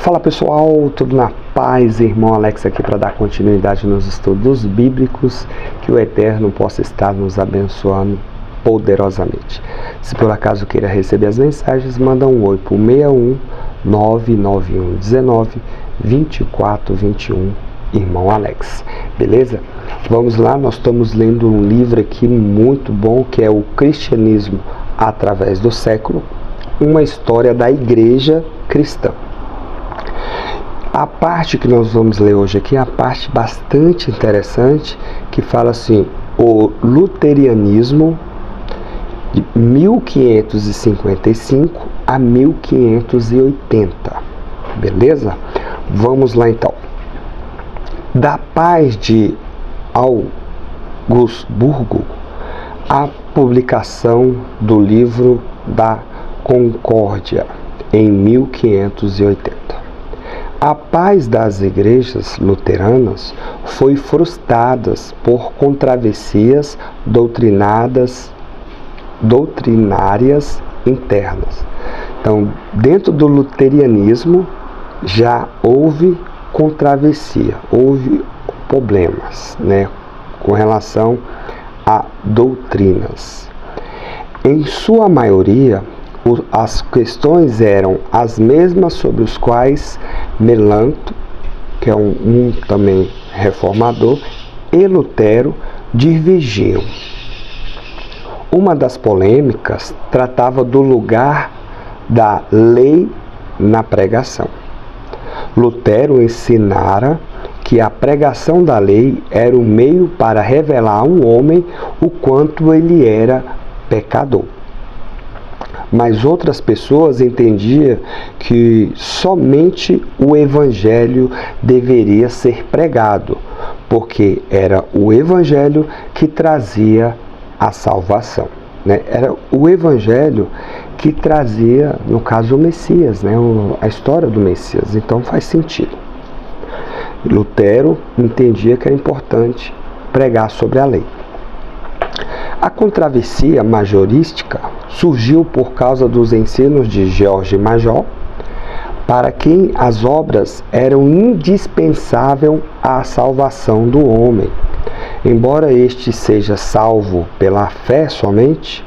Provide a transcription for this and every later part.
Fala pessoal, tudo na paz? Irmão Alex aqui para dar continuidade nos estudos bíblicos, que o Eterno possa estar nos abençoando poderosamente. Se por acaso queira receber as mensagens, manda um oi para o 61 991 19 24 21, Irmão Alex, beleza? Vamos lá, nós estamos lendo um livro aqui muito bom, que é o Cristianismo através do século, uma história da igreja cristã. A parte que nós vamos ler hoje aqui é a parte bastante interessante, que fala assim: o luterianismo de 1555 a 1580, beleza? Vamos lá então. Da paz de Augsburgo, a publicação do livro da Concórdia em 1580. A paz das igrejas luteranas foi frustrada por controvérsias doutrinárias internas. Então, dentro do luterianismo já houve controvérsia, houve problemas, né, com relação a doutrinas. Em sua maioria, as questões eram as mesmas sobre os quais Melanto, que é um também reformador, e Lutero divergiam. Uma das polêmicas tratava do lugar da lei na pregação. Lutero ensinara que a pregação da lei era o meio para revelar ao homem o quanto ele era pecador. Mas outras pessoas entendiam que somente o Evangelho deveria ser pregado, porque era o Evangelho que trazia a salvação, né? Era o Evangelho que trazia, no caso, o Messias, né? A história do Messias. Então faz sentido. Lutero entendia que era importante pregar sobre a lei. A controvérsia majorística surgiu por causa dos ensinos de George Major, para quem as obras eram indispensáveis à salvação do homem. Embora este seja salvo pela fé somente,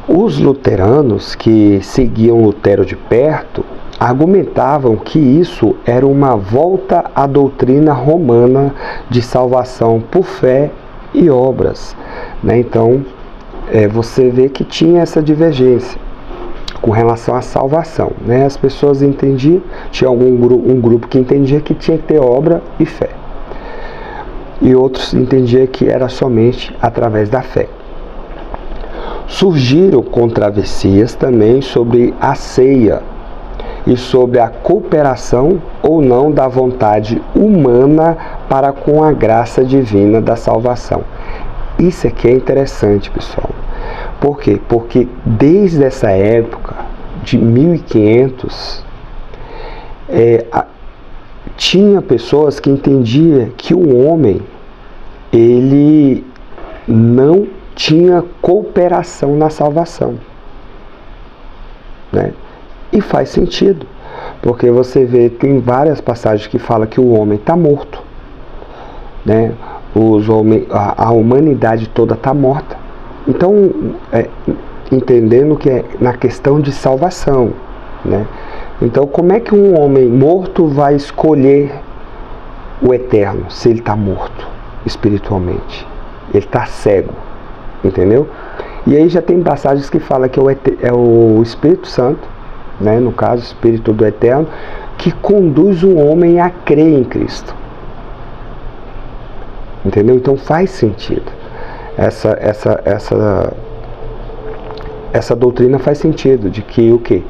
os luteranos que seguiam Lutero de perto argumentavam que isso era uma volta à doutrina romana de salvação por fé e obras, né? Então, você vê que tinha essa divergência com relação à salvação, né? As pessoas entendiam, tinha um grupo que entendia que tinha que ter obra e fé, e outros entendiam que era somente através da fé. Surgiram controvérsias também sobre a ceia e sobre a cooperação ou não da vontade humana para com a graça divina da salvação. Isso aqui é interessante, pessoal. Por quê? Porque desde essa época, de 1500, tinha pessoas que entendiam que o homem, ele não tinha cooperação na salvação, né? E faz sentido, porque você vê, tem várias passagens que falam que o homem está morto, né? A humanidade toda está morta. Então, entendendo que é na questão de salvação, né? Então, como é que um homem morto vai escolher o eterno se ele está morto espiritualmente? Ele está cego, entendeu? E aí já tem passagens que falam que é o Espírito Santo, né, no caso, o Espírito do Eterno, que conduz o homem a crer em Cristo. Entendeu? Então faz sentido. Essa doutrina faz sentido, de que o quê?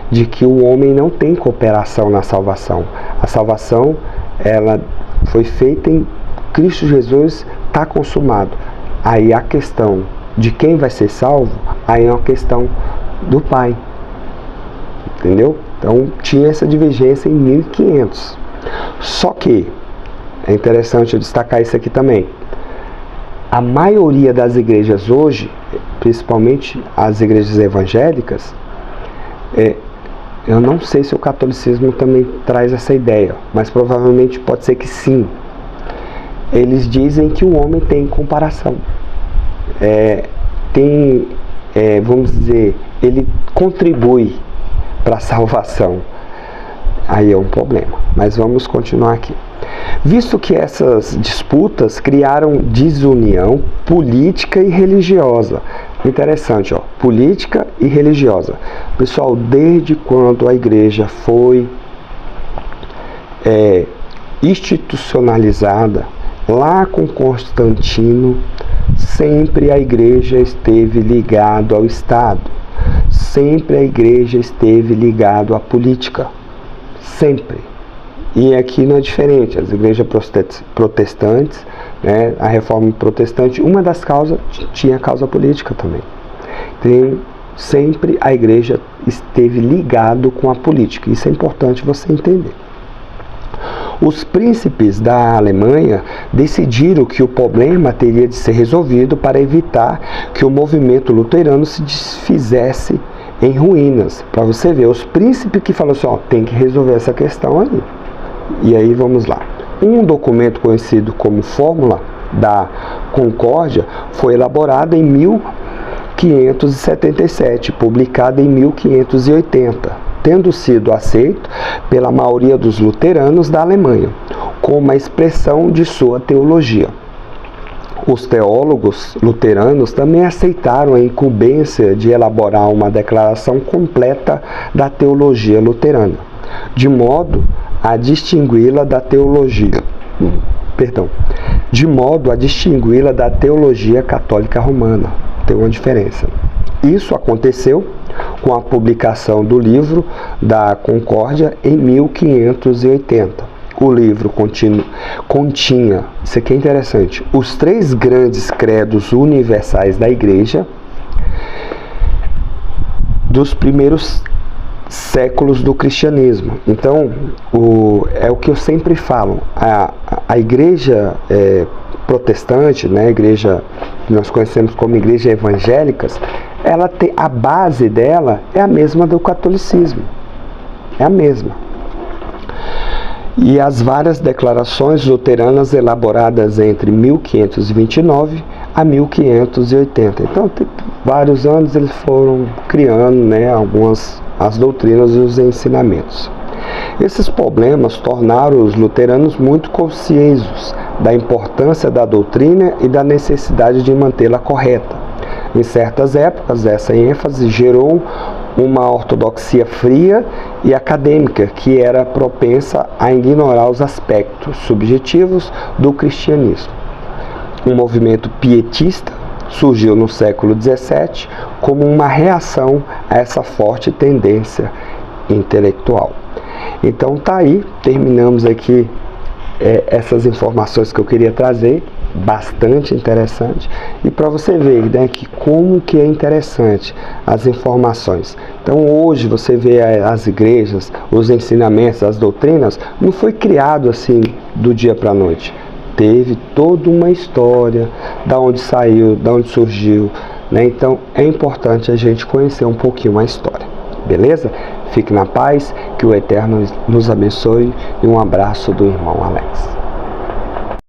De que o homem não tem cooperação na salvação. A salvação, ela foi feita em Cristo Jesus, está consumado. Aí a questão de quem vai ser salvo, aí é uma questão do Pai. Entendeu? Então tinha essa divergência em 1500. Só que é interessante eu destacar isso aqui também. A maioria das igrejas hoje, principalmente as igrejas evangélicas, Eu não sei se o catolicismo também traz essa ideia, mas provavelmente pode ser que sim. Eles dizem que o homem tem comparação, vamos dizer, ele contribui para a salvação. Aí é um problema, mas vamos continuar aqui. Visto que essas disputas criaram desunião política e religiosa. Interessante, ó, política e religiosa. Pessoal, desde quando a igreja foi institucionalizada, lá com Constantino, sempre a igreja esteve ligada ao Estado. Sempre a igreja esteve ligada à política. Sempre. E aqui não é diferente. As igrejas protestantes, né, a reforma protestante, uma das causas tinha causa política também. Então, sempre a igreja esteve ligado com a política. Isso é importante você entender. Os príncipes da Alemanha decidiram que o problema teria de ser resolvido para evitar que o movimento luterano se desfizesse em ruínas. Para você ver, os príncipes que falaram assim, ó, tem que resolver essa questão aí. E aí vamos lá. Um documento conhecido como Fórmula da Concórdia foi elaborado em 1577, publicado em 1580, tendo sido aceito pela maioria dos luteranos da Alemanha, como uma expressão de sua teologia. Os teólogos luteranos também aceitaram a incumbência de elaborar uma declaração completa da teologia luterana, de modo a distingui-la da teologia católica romana. Tem uma diferença. Isso aconteceu com a publicação do livro da Concórdia em 1580. O livro continha, isso aqui é interessante, os 3 grandes credos universais da Igreja dos primeiros séculos do cristianismo. Então, é o que eu sempre falo, a igreja protestante, né, a igreja que nós conhecemos como igreja evangélicas, ela tem, a base dela é a mesma do catolicismo, é a mesma. E as várias declarações luteranas elaboradas entre 1529 a 1580. Então, tem vários anos eles foram criando, né, as doutrinas e os ensinamentos. Esses problemas tornaram os luteranos muito conscientes da importância da doutrina e da necessidade de mantê-la correta. Em certas épocas, essa ênfase gerou uma ortodoxia fria e acadêmica que era propensa a ignorar os aspectos subjetivos do cristianismo. Um movimento pietista surgiu no século XVII como uma reação a essa forte tendência intelectual. Então tá aí, terminamos aqui essas informações que eu queria trazer, bastante interessante, e para você ver, né, que como que é interessante as informações. Então hoje você vê as igrejas, os ensinamentos, as doutrinas, não foi criado assim do dia para a noite. Teve toda uma história, da onde saiu, da onde surgiu, né? Então é importante a gente conhecer um pouquinho a história, beleza? Fique na paz, que o Eterno nos abençoe, e um abraço do irmão Alex.